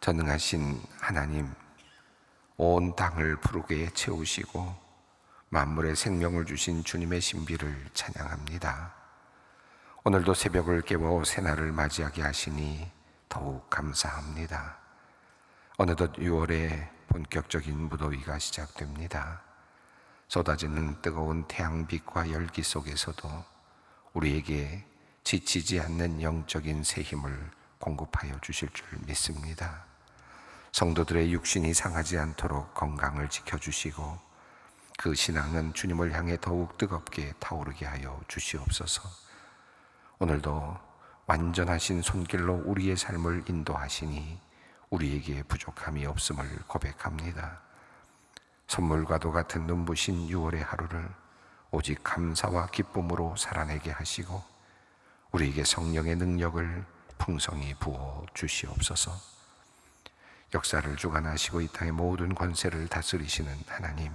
전능하신 하나님, 온 땅을 푸르게 채우시고 만물의 생명을 주신 주님의 신비를 찬양합니다. 오늘도 새벽을 깨워 새날을 맞이하게 하시니 더욱 감사합니다. 어느덧 6월에 본격적인 무더위가 시작됩니다. 쏟아지는 뜨거운 태양빛과 열기 속에서도 우리에게 지치지 않는 영적인 새 힘을 공급하여 주실 줄 믿습니다. 성도들의 육신이 상하지 않도록 건강을 지켜주시고 그 신앙은 주님을 향해 더욱 뜨겁게 타오르게 하여 주시옵소서. 오늘도 완전하신 손길로 우리의 삶을 인도하시니 우리에게 부족함이 없음을 고백합니다. 선물과도 같은 눈부신 6월의 하루를 오직 감사와 기쁨으로 살아내게 하시고 우리에게 성령의 능력을 풍성히 부어 주시옵소서. 역사를 주관하시고 이 땅의 모든 권세를 다스리시는 하나님,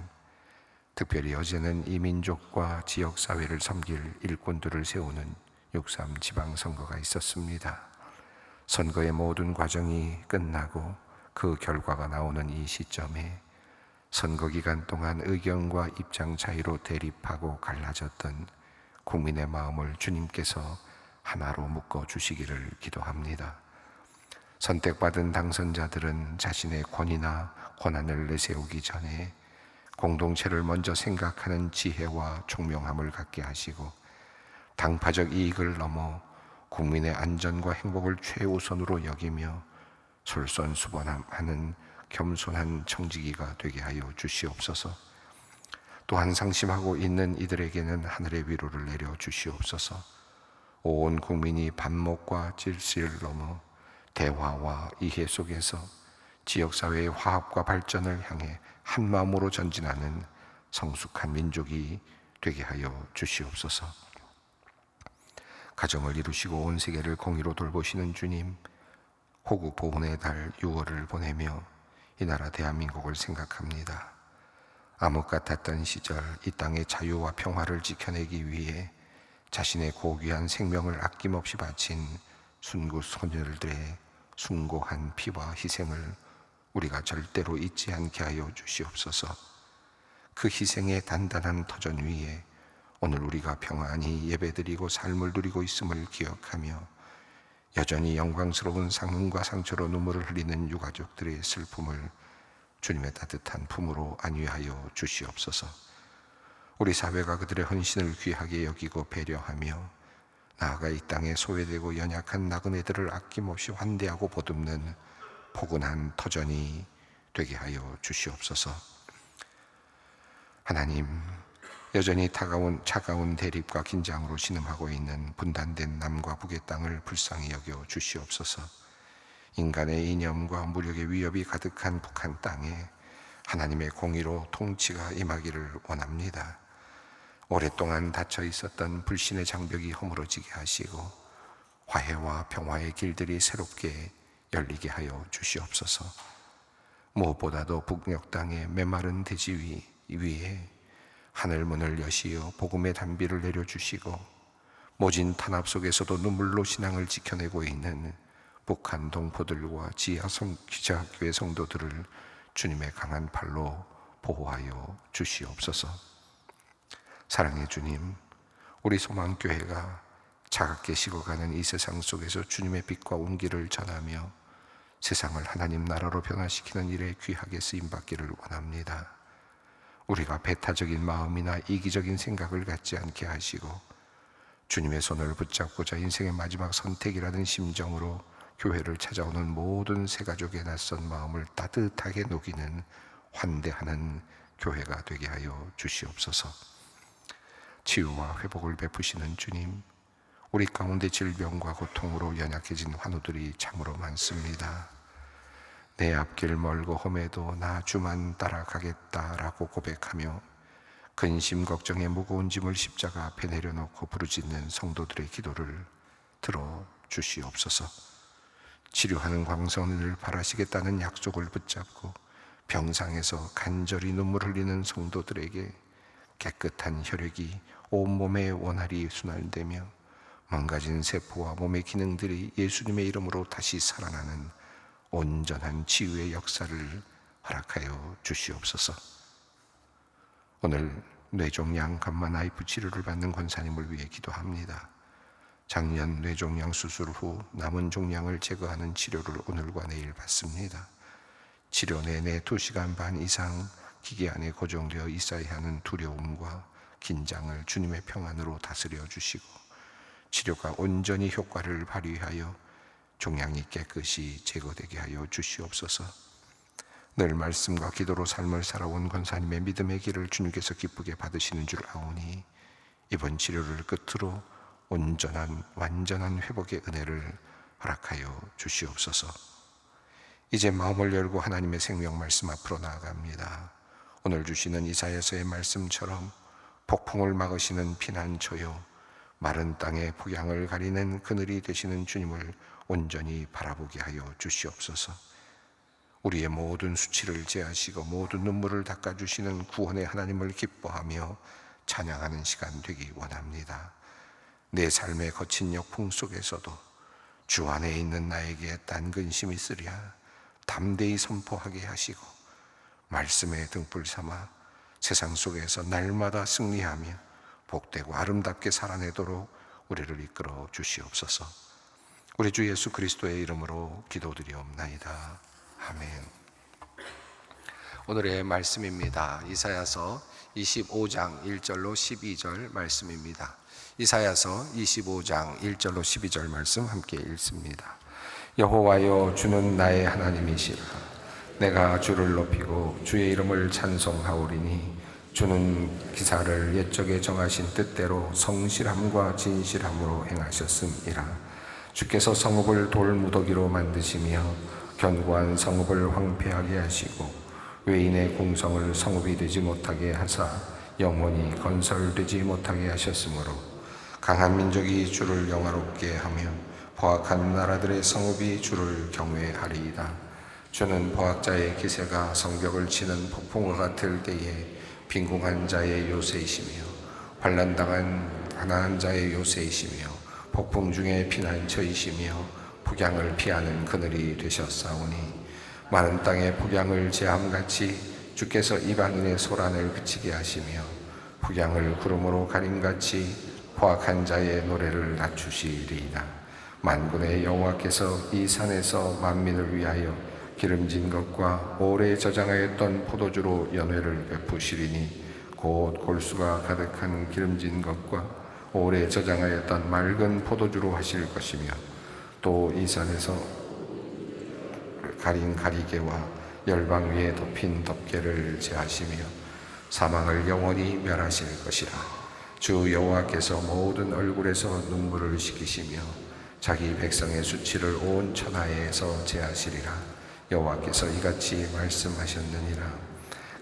특별히 어제는 이 민족과 지역사회를 섬길 일꾼들을 세우는 6.3 지방선거가 있었습니다. 선거의 모든 과정이 끝나고 그 결과가 나오는 이 시점에 선거 기간 동안 의견과 입장 차이로 대립하고 갈라졌던 국민의 마음을 주님께서 하나로 묶어 주시기를 기도합니다. 선택받은 당선자들은 자신의 권위나 권한을 내세우기 전에 공동체를 먼저 생각하는 지혜와 총명함을 갖게 하시고 당파적 이익을 넘어 국민의 안전과 행복을 최우선으로 여기며 솔선수범하는 겸손한 청지기가 되게 하여 주시옵소서. 또한 상심하고 있는 이들에게는 하늘의 위로를 내려 주시옵소서. 온 국민이 반목과 질서를 넘어 대화와 이해 속에서 지역사회의 화합과 발전을 향해 한마음으로 전진하는 성숙한 민족이 되게 하여 주시옵소서. 가정을 이루시고 온 세계를 공의로 돌보시는 주님, 호국 보훈의 달 6월을 보내며 이 나라 대한민국을 생각합니다. 암흑 같았던 시절 이 땅의 자유와 평화를 지켜내기 위해 자신의 고귀한 생명을 아낌없이 바친 순구 소녀들의 숭고한 피와 희생을 우리가 절대로 잊지 않게 하여 주시옵소서. 그 희생의 단단한 터전 위에 오늘 우리가 평안히 예배드리고 삶을 누리고 있음을 기억하며 여전히 영광스러운 상흔과 상처로 눈물을 흘리는 유가족들의 슬픔을 주님의 따뜻한 품으로 안위하여 주시옵소서. 우리 사회가 그들의 헌신을 귀하게 여기고 배려하며 나아가 이 땅에 소외되고 연약한 나그네들을 아낌없이 환대하고 보듬는 포근한 터전이 되게 하여 주시옵소서. 하나님, 여전히 차가운 대립과 긴장으로 신음하고 있는 분단된 남과 북의 땅을 불쌍히 여겨 주시옵소서. 인간의 이념과 무력의 위협이 가득한 북한 땅에 하나님의 공의로 통치가 임하기를 원합니다. 오랫동안 닫혀 있었던 불신의 장벽이 허물어지게 하시고 화해와 평화의 길들이 새롭게 열리게 하여 주시옵소서. 무엇보다도 북녘 땅의 메마른 대지 위에 하늘문을 여시어 복음의 단비를 내려주시고 모진 탄압 속에서도 눈물로 신앙을 지켜내고 있는 북한 동포들과 기자교회 성도들을 주님의 강한 팔로 보호하여 주시옵소서. 사랑의 주님, 우리 소망교회가 차갑게 식어가는 이 세상 속에서 주님의 빛과 온기를 전하며 세상을 하나님 나라로 변화시키는 일에 귀하게 쓰임받기를 원합니다. 우리가 배타적인 마음이나 이기적인 생각을 갖지 않게 하시고 주님의 손을 붙잡고자 인생의 마지막 선택이라는 심정으로 교회를 찾아오는 모든 새가족의 낯선 마음을 따뜻하게 녹이는 환대하는 교회가 되게 하여 주시옵소서. 치유와 회복을 베푸시는 주님, 우리 가운데 질병과 고통으로 연약해진 환우들이 참으로 많습니다. 내 앞길 멀고 험해도 나 주만 따라가겠다라고 고백하며 근심 걱정의 무거운 짐을 십자가 앞에 내려놓고 부르짖는 성도들의 기도를 들어 주시옵소서. 치료하는 광선을 바라시겠다는 약속을 붙잡고 병상에서 간절히 눈물 흘리는 성도들에게 깨끗한 혈액이 온몸에 원활히 순환되며 망가진 세포와 몸의 기능들이 예수님의 이름으로 다시 살아나는 온전한 치유의 역사를 허락하여 주시옵소서. 오늘 뇌종양 감마 나이프 치료를 받는 권사님을 위해 기도합니다. 작년 뇌종양 수술 후 남은 종양을 제거하는 치료를 오늘과 내일 받습니다. 치료 내내 2시간 반 이상 기계 안에 고정되어 있어야 하는 두려움과 긴장을 주님의 평안으로 다스려 주시고, 치료가 온전히 효과를 발휘하여 종양이 깨끗이 제거되게 하여 주시옵소서. 늘 말씀과 기도로 삶을 살아온 권사님의 믿음의 길을 주님께서 기쁘게 받으시는 줄 아오니, 이번 치료를 끝으로 온전한 완전한 회복의 은혜를 허락하여 주시옵소서. 이제 마음을 열고 하나님의 생명 말씀 앞으로 나아갑니다. 오늘 주시는 이사야서의 말씀처럼 폭풍을 막으시는 피난처요, 마른 땅에 폭양을 가리는 그늘이 되시는 주님을 온전히 바라보게 하여 주시옵소서. 우리의 모든 수치를 제하시고 모든 눈물을 닦아주시는 구원의 하나님을 기뻐하며 찬양하는 시간 되기 원합니다. 내 삶의 거친 역풍 속에서도 주 안에 있는 나에게 딴 근심이 있으랴 담대히 선포하게 하시고, 말씀의 등불 삼아 세상 속에서 날마다 승리하며 복되고 아름답게 살아내도록 우리를 이끌어 주시옵소서. 우리 주 예수 그리스도의 이름으로 기도드리옵나이다. 아멘. 오늘의 말씀입니다. 이사야서 25장 1절로 12절 말씀입니다. 이사야서 25장 1절로 12절 말씀 함께 읽습니다. 여호와여, 주는 나의 하나님이시라. 내가 주를 높이고 주의 이름을 찬송하오리니, 주는 기사를 옛적에 정하신 뜻대로 성실함과 진실함으로 행하셨음이라. 주께서 성읍을 돌무더기로 만드시며 견고한 성읍을 황폐하게 하시고 외인의 공성을 성읍이 되지 못하게 하사 영원히 건설되지 못하게 하셨으므로, 강한 민족이 주를 영화롭게 하며 포악한 나라들의 성읍이 주를 경외하리이다. 주는 포악자의 기세가 성벽을 치는 폭풍과 같을 때에 빈궁한 자의 요새이시며 환난당한 가난한 자의 요새이시며 폭풍 중에 피난처이시며 폭양을 피하는 그늘이 되셨사오니, 마른 땅에 폭양을 제함같이 주께서 이방인의 소란을 그치게 하시며 폭양을 구름으로 가림같이 포악한 자의 노래를 낮추시리이다. 만군의 여호와께서 이 산에서 만민을 위하여 기름진 것과 오래 저장하였던 포도주로 연회를 베푸시리니, 곧 골수가 가득한 기름진 것과 오래 저장하였던 맑은 포도주로 하실 것이며, 또 이 산에서 가린 가리개와 열방 위에 덮인 덮개를 제하시며 사망을 영원히 멸하실 것이라. 주 여호와께서 모든 얼굴에서 눈물을 씻기시며 자기 백성의 수치를 온 천하에서 제하시리라. 여호와께서 이같이 말씀하셨느니라.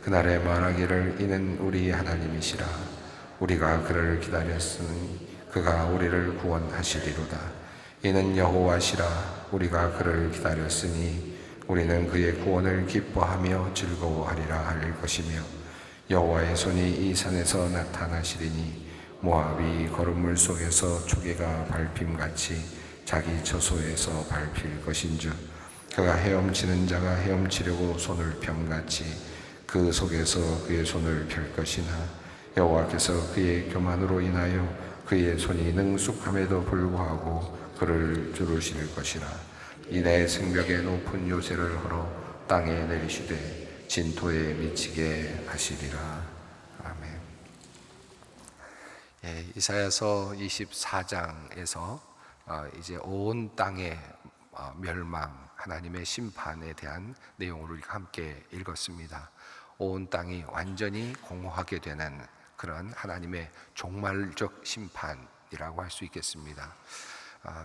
그날에 말하기를, 이는 우리 하나님이시라. 우리가 그를 기다렸으니 그가 우리를 구원하시리로다. 이는 여호와시라. 우리가 그를 기다렸으니 우리는 그의 구원을 기뻐하며 즐거워하리라 할 것이며, 여호와의 손이 이 산에서 나타나시리니 모압이 거름물 속에서 조개가 밟힘같이 자기 처소에서 밟힐 것인즉, 그가 헤엄치는 자가 헤엄치려고 손을 펴같이 그 속에서 그의 손을 펼 것이나, 여호와께서 그의 교만으로 인하여 그의 손이 능숙함에도 불구하고 그를 두르실 것이라. 이내 생벽의 높은 요새를 헐어 땅에 내리시되 진토에 미치게 하시리라. 아멘. 이사야서 24장에서 이제 온 땅의 멸망, 하나님의 심판에 대한 내용을 우리가 함께 읽었습니다. 온 땅이 완전히 공허하게 되는 그런 하나님의 종말적 심판이라고 할 수 있겠습니다.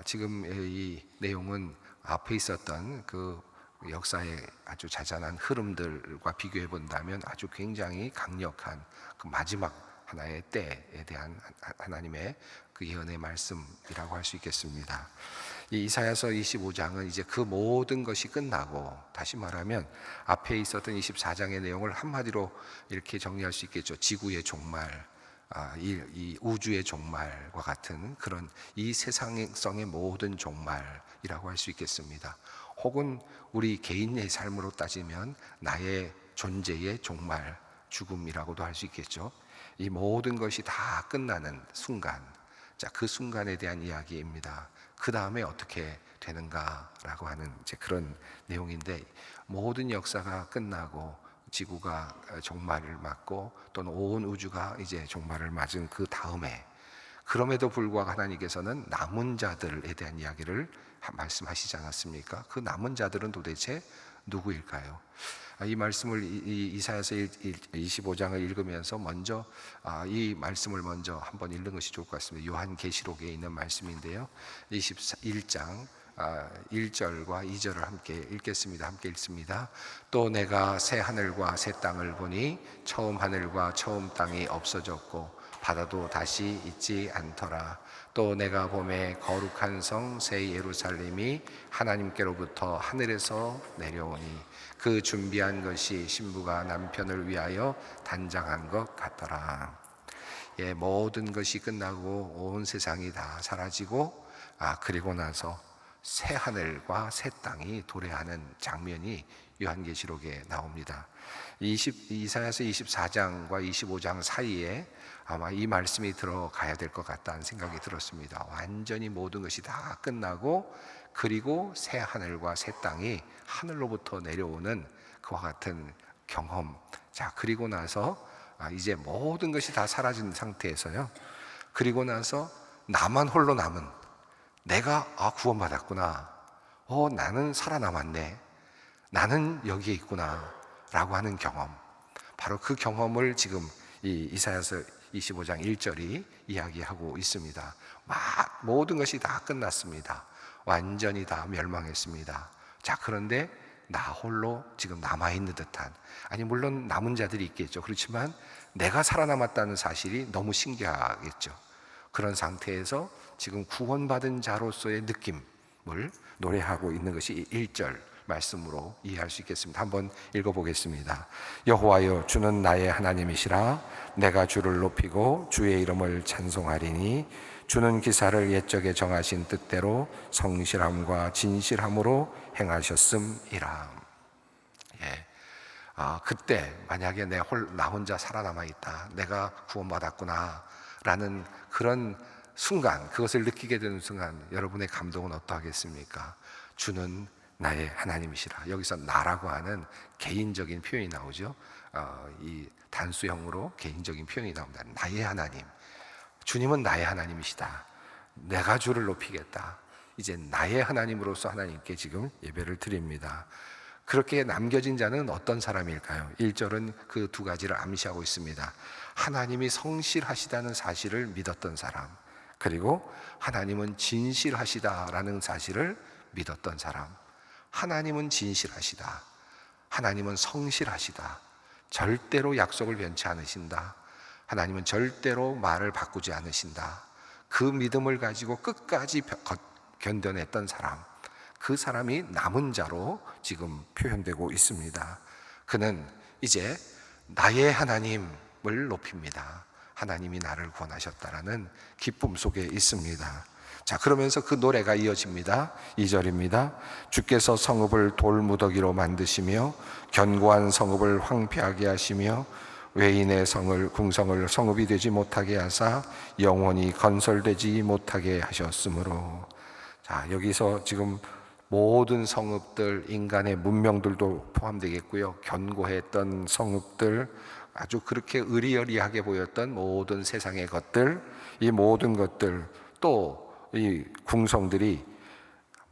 지금 이 내용은 앞에 있었던 그 역사의 아주 자잘한 흐름들과 비교해 본다면 아주 굉장히 강력한 그 마지막 하나의 때에 대한 하나님의 그 예언의 말씀이라고 할 수 있겠습니다. 이 이사야서 25장은 이제 그 모든 것이 끝나고, 다시 말하면 앞에 있었던 24장의 내용을 한마디로 이렇게 정리할 수 있겠죠. 지구의 종말, 이 우주의 종말과 같은 그런 이 세상성의 모든 종말이라고 할 수 있겠습니다. 혹은 우리 개인의 삶으로 따지면 나의 존재의 종말, 죽음이라고도 할 수 있겠죠. 이 모든 것이 다 끝나는 순간, 자, 그 순간에 대한 이야기입니다. 그 다음에 어떻게 되는가라고 하는 이제 그런 내용인데, 모든 역사가 끝나고 지구가 종말을 맞고 또는 온 우주가 이제 종말을 맞은 그 다음에, 그럼에도 불구하고 하나님께서는 남은 자들에 대한 이야기를 말씀하시지 않았습니까? 그 남은 자들은 도대체 누구일까요? 이 말씀을 이사야서 25장을 읽으면서 먼저 이 말씀을 먼저 한번 읽는 것이 좋을 것 같습니다. 요한계시록에 있는 말씀인데요, 21장 1절과 2절을 함께 읽겠습니다. 함께 읽습니다. 또 내가 새 하늘과 새 땅을 보니 처음 하늘과 처음 땅이 없어졌고 바다도 다시 있지 않더라. 또 내가 보매 거룩한 성 새 예루살렘이 하나님께로부터 하늘에서 내려오니 그 준비한 것이 신부가 남편을 위하여 단장한 것 같더라. 예, 모든 것이 끝나고 온 세상이 다 사라지고 그리고 나서 새 하늘과 새 땅이 도래하는 장면이 요한계시록에 나옵니다. 이사야서 24장과 25장 사이에 아마 이 말씀이 들어가야 될 것 같다는 생각이 들었습니다. 완전히 모든 것이 다 끝나고 그리고 새 하늘과 새 땅이 하늘로부터 내려오는 그와 같은 경험. 자, 그리고 나서 이제 모든 것이 다 사라진 상태에서요, 그리고 나서 나만 홀로 남은, 내가 구원받았구나, 나는 살아남았네, 나는 여기에 있구나 라고 하는 경험, 바로 그 경험을 지금 이 이사야서 25장 1절이 이야기하고 있습니다. 막 모든 것이 다 끝났습니다. 완전히 다 멸망했습니다. 자, 그런데 나 홀로 지금 남아있는 듯한, 아니 물론 남은 자들이 있겠죠. 그렇지만 내가 살아남았다는 사실이 너무 신기하겠죠. 그런 상태에서 지금 구원받은 자로서의 느낌을 노래하고 있는 것이 1절 말씀으로 이해할 수 있겠습니다. 한번 읽어보겠습니다. 여호와여, 주는 나의 하나님이시라. 내가 주를 높이고 주의 이름을 찬송하리니 주는 기사를 옛적에 정하신 뜻대로 성실함과 진실함으로 행하셨음이라. 예. 그때 만약에 나 혼자 살아남아 있다, 내가 구원받았구나 라는 그런 순간, 그것을 느끼게 되는 순간 여러분의 감동은 어떠하겠습니까? 주는 나의 하나님이시라. 여기서 나라고 하는 개인적인 표현이 나오죠. 이 단수형으로 개인적인 표현이 나옵니다. 나의 하나님, 주님은 나의 하나님이시다. 내가 주를 높이겠다. 이제 나의 하나님으로서 하나님께 지금 예배를 드립니다. 그렇게 남겨진 자는 어떤 사람일까요? 1절은 그 두 가지를 암시하고 있습니다. 하나님이 성실하시다는 사실을 믿었던 사람, 그리고 하나님은 진실하시다라는 사실을 믿었던 사람. 하나님은 진실하시다, 하나님은 성실하시다, 절대로 약속을 변치 않으신다, 하나님은 절대로 말을 바꾸지 않으신다, 그 믿음을 가지고 끝까지 견뎌냈던 사람, 그 사람이 남은 자로 지금 표현되고 있습니다. 그는 이제 나의 하나님을 높입니다. 하나님이 나를 구원하셨다라는 기쁨 속에 있습니다. 자, 그러면서 그 노래가 이어집니다. 2절입니다. 주께서 성읍을 돌무더기로 만드시며 견고한 성읍을 황폐하게 하시며 외인의 궁성을 성읍이 되지 못하게 하사 영원히 건설되지 못하게 하셨으므로. 자, 여기서 지금 모든 성읍들, 인간의 문명들도 포함되겠고요, 견고했던 성읍들, 아주 그렇게 의리여리하게 보였던 모든 세상의 것들, 이 모든 것들, 또 이 궁성들이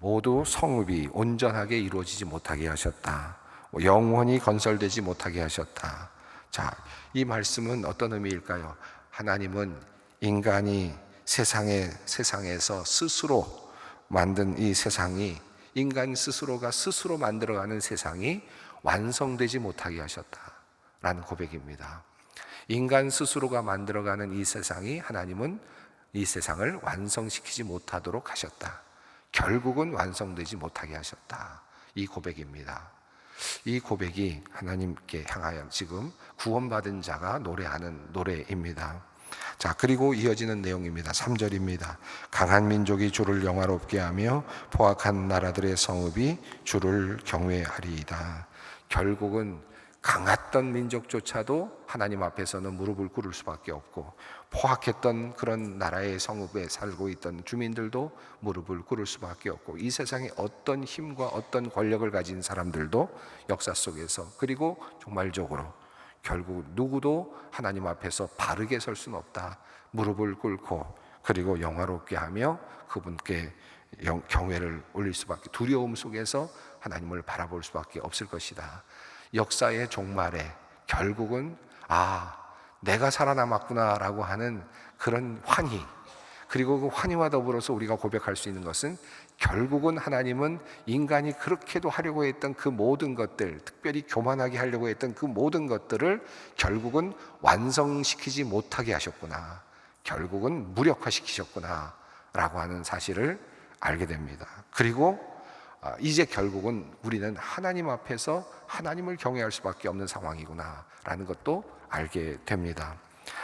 모두 성읍이 온전하게 이루어지지 못하게 하셨다, 영원히 건설되지 못하게 하셨다. 자, 이 말씀은 어떤 의미일까요? 하나님은 인간이 세상에서 스스로 만든 이 세상이, 인간 스스로가 스스로 만들어가는 세상이 완성되지 못하게 하셨다라는 고백입니다. 인간 스스로가 만들어가는 이 세상이, 하나님은 이 세상을 완성시키지 못하도록 하셨다, 결국은 완성되지 못하게 하셨다, 이 고백입니다. 이 고백이 하나님께 향하여 지금 구원받은 자가 노래하는 노래입니다. 자, 그리고 이어지는 내용입니다. 3절입니다. 강한 민족이 주를 영화롭게 하며 포악한 나라들의 성읍이 주를 경외하리이다. 결국은 강했던 민족조차도 하나님 앞에서는 무릎을 꿇을 수밖에 없고, 포악했던 그런 나라의 성읍에 살고 있던 주민들도 무릎을 꿇을 수밖에 없고, 이 세상에 어떤 힘과 어떤 권력을 가진 사람들도 역사 속에서, 그리고 종말적으로 결국 누구도 하나님 앞에서 바르게 설 수는 없다. 무릎을 꿇고 그리고 영화롭게 하며 그분께 경외를 올릴 수밖에, 두려움 속에서 하나님을 바라볼 수밖에 없을 것이다. 역사의 종말에 결국은 내가 살아남았구나 라고 하는 그런 환희, 그리고 그 환희와 더불어서 우리가 고백할 수 있는 것은, 결국은 하나님은 인간이 그렇게도 하려고 했던 그 모든 것들, 특별히 교만하게 하려고 했던 그 모든 것들을 결국은 완성시키지 못하게 하셨구나, 결국은 무력화시키셨구나 라고 하는 사실을 알게 됩니다. 그리고 이제 결국은 우리는 하나님 앞에서 하나님을 경외할 수밖에 없는 상황이구나 라는 것도 알게 됩니다.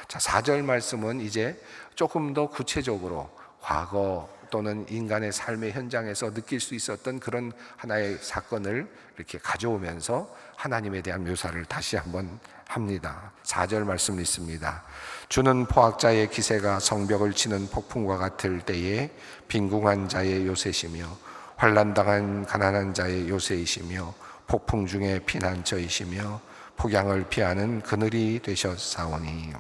자, 4절 말씀은 이제 조금 더 구체적으로 과거 또는 인간의 삶의 현장에서 느낄 수 있었던 그런 하나의 사건을 이렇게 가져오면서 하나님에 대한 묘사를 다시 한번 합니다. 4절 말씀 있습니다. 주는 포악자의 기세가 성벽을 치는 폭풍과 같을 때에 빈궁한 자의 요새시며 환난당한 가난한 자의 요새이시며 폭풍 중에 피난처이시며 폭양을 피하는 그늘이 되셨사오니.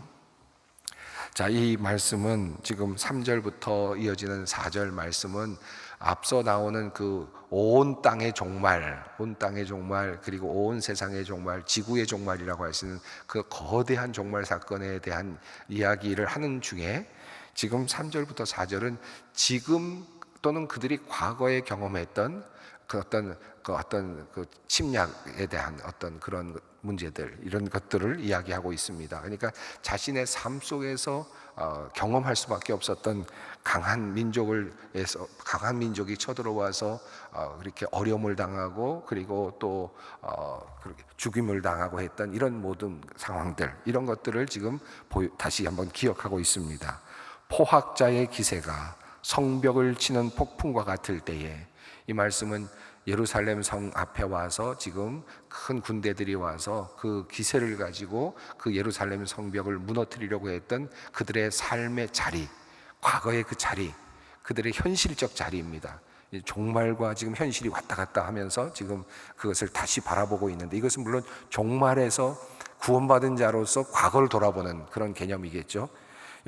자, 이 말씀은 지금 3절부터 이어지는 4절 말씀은 앞서 나오는 그 온 땅의 종말, 온 땅의 종말, 그리고 온 세상의 종말, 지구의 종말이라고 할 수 있는 그 거대한 종말 사건에 대한 이야기를 하는 중에, 지금 3절부터 4절은 지금 또는 그들이 과거에 경험했던 그 어떤 침략에 대한 어떤 그런 문제들, 이런 것들을 이야기하고 있습니다. 그러니까 자신의 삶 속에서 경험할 수밖에 없었던 강한 민족이 쳐들어와서 이렇게 어려움을 당하고, 그리고 또 죽임을 당하고 했던 이런 모든 상황들, 이런 것들을 지금 다시 한번 기억하고 있습니다. 포악자의 기세가 성벽을 치는 폭풍과 같을 때에, 이 말씀은 예루살렘 성 앞에 와서 지금 큰 군대들이 와서 그 기세를 가지고 그 예루살렘 성벽을 무너뜨리려고 했던 그들의 삶의 자리, 과거의 그 자리, 그들의 현실적 자리입니다. 종말과 지금 현실이 왔다 갔다 하면서 지금 그것을 다시 바라보고 있는데, 이것은 물론 종말에서 구원받은 자로서 과거를 돌아보는 그런 개념이겠죠.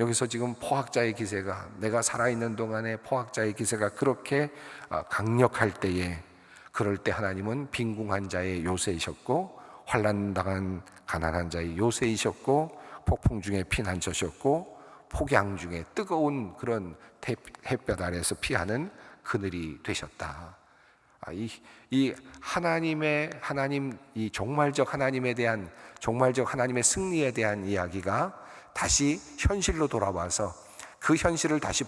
여기서 지금 포악자의 기세가, 내가 살아있는 동안에 포악자의 기세가 그렇게 강력할 때에, 그럴 때 하나님은 빈궁한 자의 요새이셨고, 환난당한 가난한 자의 요새이셨고, 폭풍 중에 피난처셨고, 폭양 중에 뜨거운 그런 햇볕 아래에서 피하는 그늘이 되셨다. 이 이 종말적 하나님에 대한, 종말적 하나님의 승리에 대한 이야기가 다시 현실로 돌아와서 그 현실을 다시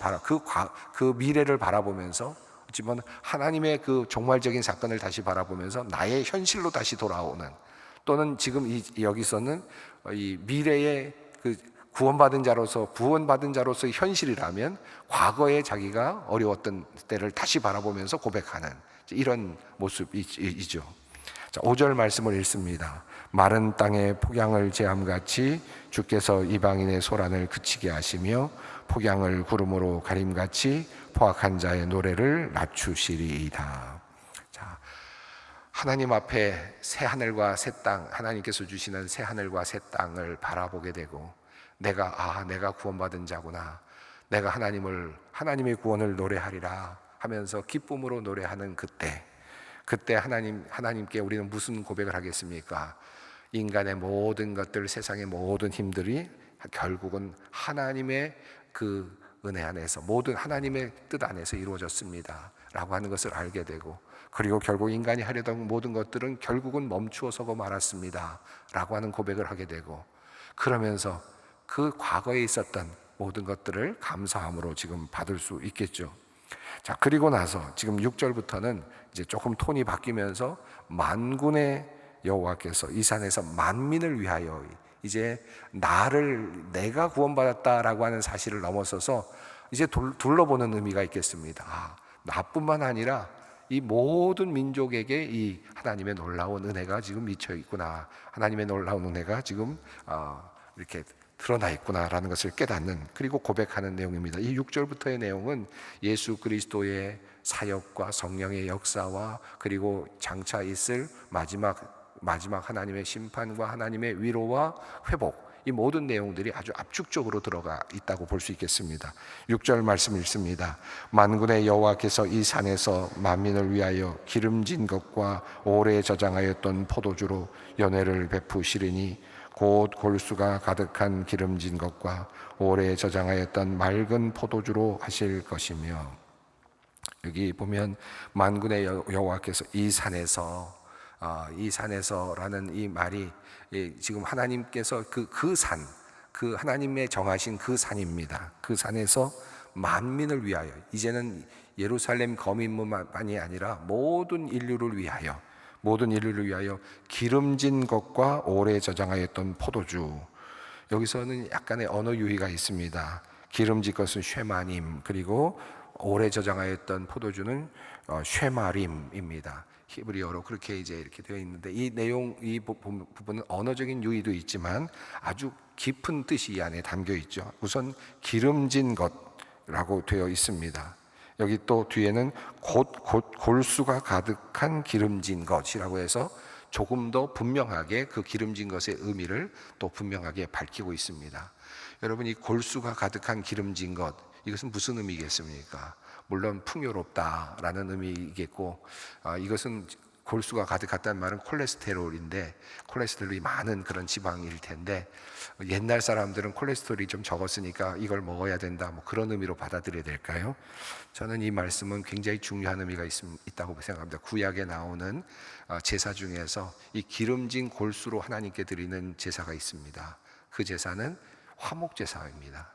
그 미래를 바라보면서, 하지만 하나님의 그 종말적인 사건을 다시 바라보면서 나의 현실로 다시 돌아오는, 또는 지금 여기서는 이 미래의 그 구원받은 자로서의 현실이라면 과거에 자기가 어려웠던 때를 다시 바라보면서 고백하는 이런 모습이죠. 자, 5절 말씀을 읽습니다. 마른 땅에 폭양을 제함같이 주께서 이방인의 소란을 그치게 하시며 폭양을 구름으로 가림같이 포악한 자의 노래를 낮추시리이다. 자, 하나님 앞에 새 하늘과 새 땅, 하나님께서 주시는 새 하늘과 새 땅을 바라보게 되고, 내가 구원받은 자구나, 내가 하나님의 구원을 노래하리라 하면서 기쁨으로 노래하는 그때 하나님께 우리는 무슨 고백을 하겠습니까? 인간의 모든 것들, 세상의 모든 힘들이 결국은 하나님의 그 은혜 안에서, 모든 하나님의 뜻 안에서 이루어졌습니다 라고 하는 것을 알게 되고, 그리고 결국 인간이 하려던 모든 것들은 결국은 멈추어 서고 말았습니다 라고 하는 고백을 하게 되고, 그러면서 그 과거에 있었던 모든 것들을 감사함으로 지금 받을 수 있겠죠. 자, 그리고 나서 지금 6절부터는 이제 조금 톤이 바뀌면서 만군의 여호와께서 이 산에서 만민을 위하여 이제 내가 구원받았다라고 하는 사실을 넘어서서 이제 둘러보는 의미가 있겠습니다. 나뿐만 아니라 이 모든 민족에게 이 하나님의 놀라운 은혜가 지금 미쳐 있구나, 하나님의 놀라운 은혜가 지금 이렇게 드러나 있구나라는 것을 깨닫는, 그리고 고백하는 내용입니다. 이 6절부터의 내용은 예수 그리스도의 사역과 성령의 역사와 그리고 장차 있을 마지막 하나님의 심판과 하나님의 위로와 회복, 이 모든 내용들이 아주 압축적으로 들어가 있다고 볼 수 있겠습니다. 6절 말씀 읽습니다. 만군의 여호와께서 이 산에서 만민을 위하여 기름진 것과 오래 저장하였던 포도주로 연회를 베푸시리니 곧 골수가 가득한 기름진 것과 오래 저장하였던 맑은 포도주로 하실 것이며, 여기 보면 만군의 여호와께서 이 산에서라는 이 말이 지금 하나님께서 그 산, 그 하나님의 정하신 그 산입니다. 그 산에서 만민을 위하여, 이제는 예루살렘 거민만이 아니라 모든 인류를 위하여 기름진 것과 오래 저장하였던 포도주. 여기서는 약간의 언어 유희가 있습니다. 기름진 것은 쉐마님, 그리고 오래 저장하였던 포도주는 쉐마림입니다. 히브리어로 그렇게 이렇게 되어 있는데, 이 부분은 언어적인 유의도 있지만 아주 깊은 뜻이 이 안에 담겨 있죠. 우선 기름진 것라고 되어 있습니다. 여기 또 뒤에는 곧 골수가 가득한 기름진 것이라고 해서 조금 더 분명하게 그 기름진 것의 의미를 또 분명하게 밝히고 있습니다. 여러분, 이 골수가 가득한 기름진 것, 이것은 무슨 의미겠습니까? 물론 풍요롭다라는 의미이겠고, 이것은 골수가 가득했다는 말은 콜레스테롤인데, 콜레스테롤이 많은 그런 지방일 텐데, 옛날 사람들은 콜레스테롤이 좀 적었으니까 이걸 먹어야 된다, 그런 의미로 받아들여야 될까요? 저는 이 말씀은 굉장히 중요한 의미가 있다고 생각합니다. 구약에 나오는 제사 중에서 이 기름진 골수로 하나님께 드리는 제사가 있습니다. 그 제사는 화목제사입니다.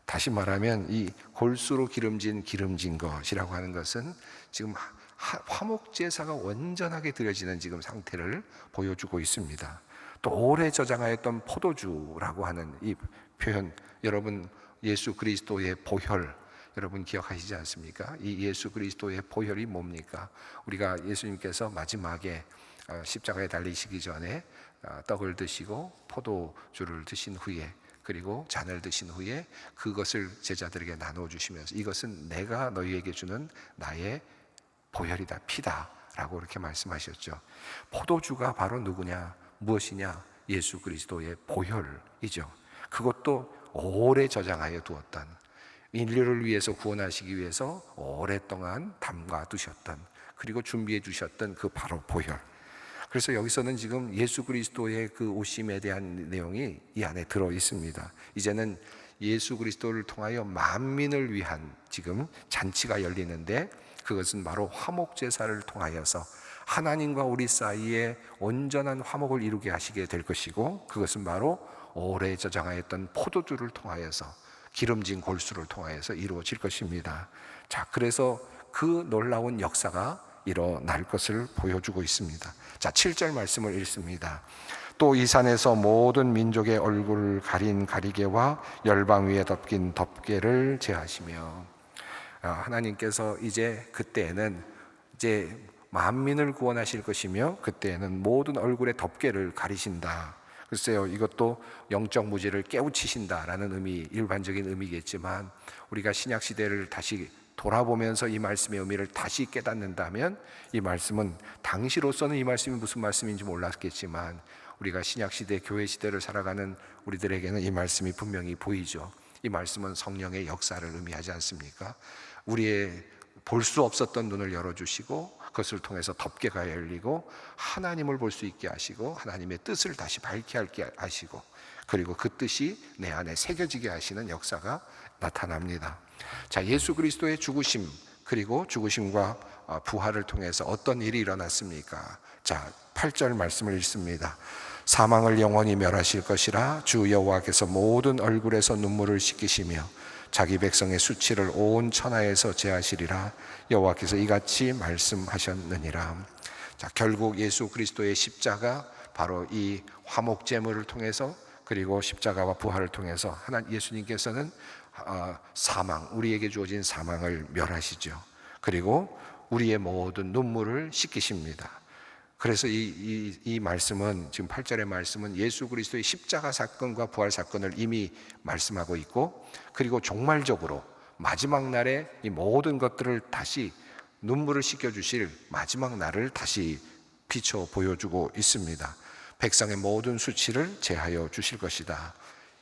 다시 말하면 이 골수로 기름진 것이라고 하는 것은 지금 화목제사가 온전하게 드려지는 지금 상태를 보여주고 있습니다. 또 오래 저장하였던 포도주라고 하는 이 표현, 여러분 예수 그리스도의 보혈, 여러분 기억하시지 않습니까? 이 예수 그리스도의 보혈이 뭡니까? 우리가 예수님께서 마지막에 십자가에 달리시기 전에 떡을 드시고 포도주를 드신 후에, 그리고 잔을 드신 후에 그것을 제자들에게 나누어 주시면서 이것은 내가 너희에게 주는 나의 보혈이다, 피다 라고 이렇게 말씀하셨죠. 포도주가 바로 누구냐, 무엇이냐? 예수 그리스도의 보혈이죠. 그것도 오래 저장하여 두었던, 인류를 위해서 구원하시기 위해서 오랫동안 담가 두셨던, 그리고 준비해 주셨던 그 바로 보혈. 그래서 여기서는 지금 예수 그리스도의 그 오심에 대한 내용이 이 안에 들어 있습니다. 이제는 예수 그리스도를 통하여 만민을 위한 지금 잔치가 열리는데, 그것은 바로 화목제사를 통하여서 하나님과 우리 사이에 온전한 화목을 이루게 하시게 될 것이고, 그것은 바로 오래 저장하였던 포도주를 통하여서, 기름진 골수를 통하여서 이루어질 것입니다. 자, 그래서 그 놀라운 역사가 일어날 것을 보여주고 있습니다. 자, 7절 말씀을 읽습니다. 또 이 산에서 모든 민족의 얼굴을 가린 가리개와 열방 위에 덮긴 덮개를 제하시며, 하나님께서 이제 그때에는 이제 만민을 구원하실 것이며, 그때에는 모든 얼굴의 덮개를 가리신다. 글쎄요, 이것도 영적 무지를 깨우치신다라는 의미, 일반적인 의미겠지만, 우리가 신약 시대를 다시 돌아보면서 이 말씀의 의미를 다시 깨닫는다면, 이 말씀은 당시로서는 이 말씀이 무슨 말씀인지 몰랐겠지만, 우리가 신약 시대, 교회 시대를 살아가는 우리들에게는 이 말씀이 분명히 보이죠. 이 말씀은 성령의 역사를 의미하지 않습니까? 우리의 볼 수 없었던 눈을 열어주시고, 그것을 통해서 덮개가 열리고 하나님을 볼 수 있게 하시고, 하나님의 뜻을 다시 밝게 하시고, 그리고 그 뜻이 내 안에 새겨지게 하시는 역사가 나타납니다. 자, 예수 그리스도의 죽으심, 그리고 죽으심과 부활을 통해서 어떤 일이 일어났습니까? 자, 8절 말씀을 읽습니다. 사망을 영원히 멸하실 것이라 주 여호와께서 모든 얼굴에서 눈물을 씻기시며 자기 백성의 수치를 온 천하에서 제하시리라. 여호와께서 이같이 말씀하셨느니라. 자, 결국 예수 그리스도의 십자가, 바로 이 화목 제물을 통해서 그리고 십자가와 부활을 통해서 예수님께서는 사망, 우리에게 주어진 사망을 멸하시죠. 그리고 우리의 모든 눈물을 씻기십니다. 그래서 이 말씀은, 지금 8절의 말씀은 예수 그리스도의 십자가 사건과 부활 사건을 이미 말씀하고 있고, 그리고 종말적으로 마지막 날에 이 모든 것들을 다시 눈물을 씻겨주실 마지막 날을 다시 비춰 보여주고 있습니다. 백성의 모든 수치를 제하여 주실 것이다.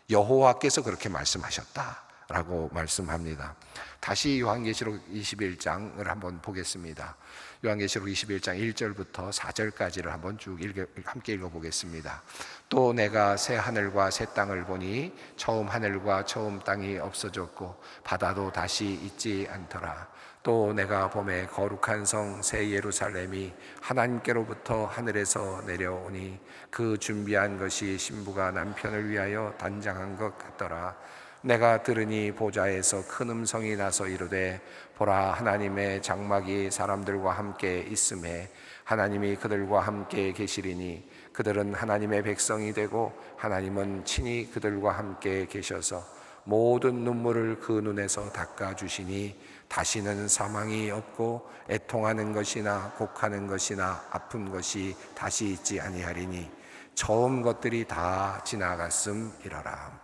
여호와께서 그렇게 말씀하셨다라고 말씀합니다. 다시 요한계시록 21장을 한번 보겠습니다. 요한계시록 21장 1절부터 4절까지를 한번 쭉 함께 읽어보겠습니다. 또 내가 새 하늘과 새 땅을 보니 처음 하늘과 처음 땅이 없어졌고 바다도 다시 있지 않더라. 또 내가 봄에 거룩한 성 새 예루살렘이 하나님께로부터 하늘에서 내려오니 그 준비한 것이 신부가 남편을 위하여 단장한 것 같더라. 내가 들으니 보좌에서 큰 음성이 나서 이르되 보라, 하나님의 장막이 사람들과 함께 있음에 하나님이 그들과 함께 계시리니 그들은 하나님의 백성이 되고 하나님은 친히 그들과 함께 계셔서 모든 눈물을 그 눈에서 닦아주시니 다시는 사망이 없고 애통하는 것이나 곡하는 것이나 아픈 것이 다시 있지 아니하리니 처음 것들이 다 지나갔음이러라.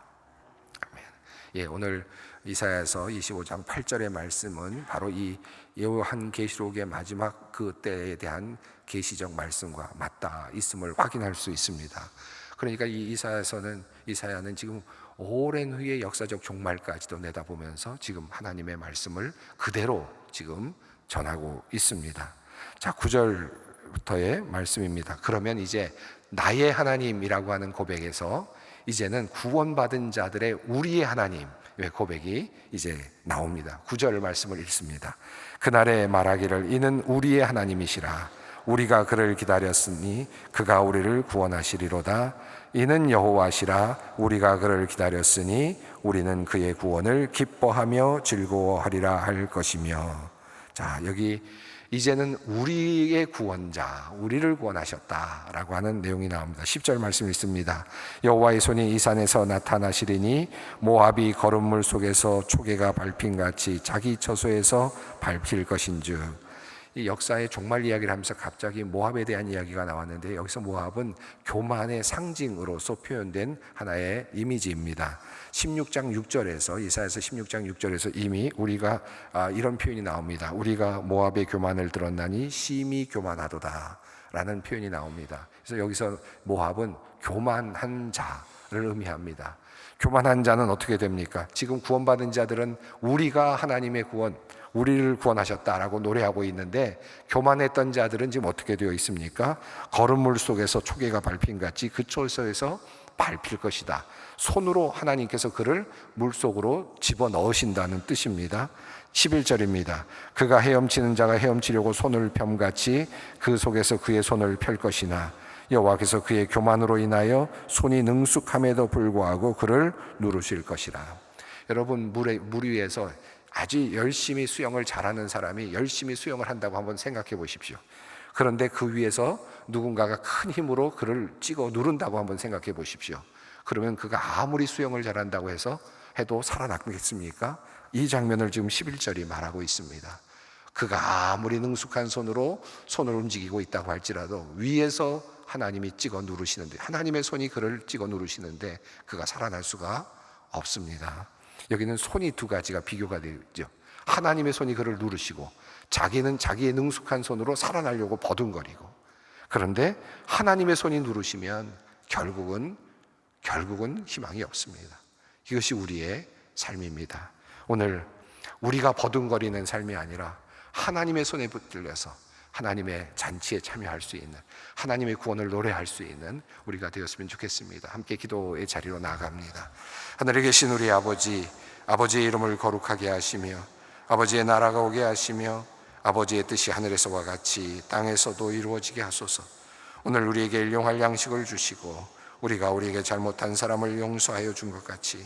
아멘. 예, 오늘 이사야서 25장 8절의 말씀은 바로 이 요한계시록의 마지막 그 때에 대한 계시적 말씀과 맞닿아 있음을 확인할 수 있습니다. 그러니까 이 이사야는 지금 오랜 후의 역사적 종말까지도 내다보면서 지금 하나님의 말씀을 그대로 지금 전하고 있습니다. 자, 9절부터의 말씀입니다. 그러면 이제 나의 하나님이라고 하는 고백에서 이제는 구원받은 자들의 우리의 하나님의 고백이 이제 나옵니다. 9절 말씀을 읽습니다. 그날에 말하기를 이는 우리의 하나님이시라. 우리가 그를 기다렸으니 그가 우리를 구원하시리로다. 이는 여호와시라. 우리가 그를 기다렸으니 우리는 그의 구원을 기뻐하며 즐거워하리라 할 것이며. 자, 여기 이제는 우리의 구원자, 우리를 구원하셨다라고 하는 내용이 나옵니다. 10절 말씀 읽습니다. 여호와의 손이 이 산에서 나타나시리니 모압이 거름물 속에서 초계가 밟힌같이 자기 처소에서 밟힐 것인즉. 이 역사의 종말 이야기를 하면서 갑자기 모압에 대한 이야기가 나왔는데, 여기서 모압은 교만의 상징으로서 표현된 하나의 이미지입니다. 16장 6절에서 이사야서 16장 6절에서 이미 우리가 이런 표현이 나옵니다. 우리가 모압의 교만을 들었나니 심히 교만하도다 라는 표현이 나옵니다. 그래서 여기서 모압은 교만한 자를 의미합니다. 교만한 자는 어떻게 됩니까? 지금 구원받은 자들은 우리가 하나님의 구원, 우리를 구원하셨다라고 노래하고 있는데, 교만했던 자들은 지금 어떻게 되어 있습니까? 거름물 속에서 초계가 밟힌 같이 그 처소에서 밟힐 것이다. 손으로 하나님께서 그를 물속으로 집어넣으신다는 뜻입니다. 11절입니다. 그가 헤엄치는 자가 헤엄치려고 손을 펴같이 그 속에서 그의 손을 펼 것이나 여호와께서 그의 교만으로 인하여 손이 능숙함에도 불구하고 그를 누르실 것이라. 여러분, 물 위에서 아주 열심히 수영을 잘하는 사람이 열심히 수영을 한다고 한번 생각해 보십시오. 그런데 그 위에서 누군가가 큰 힘으로 그를 찍어 누른다고 한번 생각해 보십시오. 그러면 그가 아무리 수영을 잘한다고 해도 살아남겠습니까? 이 장면을 지금 11절이 말하고 있습니다. 그가 아무리 능숙한 손으로 손을 움직이고 있다고 할지라도 위에서 하나님이 찍어 누르시는데, 하나님의 손이 그를 찍어 누르시는데 그가 살아날 수가 없습니다. 여기는 손이 두 가지가 비교가 되죠. 하나님의 손이 그를 누르시고 자기는 자기의 능숙한 손으로 살아나려고 버둥거리고, 그런데 하나님의 손이 누르시면 결국은 희망이 없습니다. 이것이 우리의 삶입니다. 오늘 우리가 버둥거리는 삶이 아니라 하나님의 손에 붙들려서 하나님의 잔치에 참여할 수 있는, 하나님의 구원을 노래할 수 있는 우리가 되었으면 좋겠습니다. 함께 기도의 자리로 나아갑니다. 하늘에 계신 우리 아버지, 아버지의 이름을 거룩하게 하시며 아버지의 나라가 오게 하시며 아버지의 뜻이 하늘에서와 같이 땅에서도 이루어지게 하소서. 오늘 우리에게 일용할 양식을 주시고 우리가 우리에게 잘못한 사람을 용서하여 준 것 같이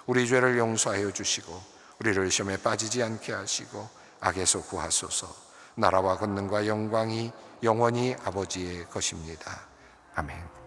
우리 죄를 용서하여 주시고 우리를 시험에 빠지지 않게 하시고 악에서 구하소서. 나라와 권능과 영광이 영원히 아버지의 것입니다. 아멘.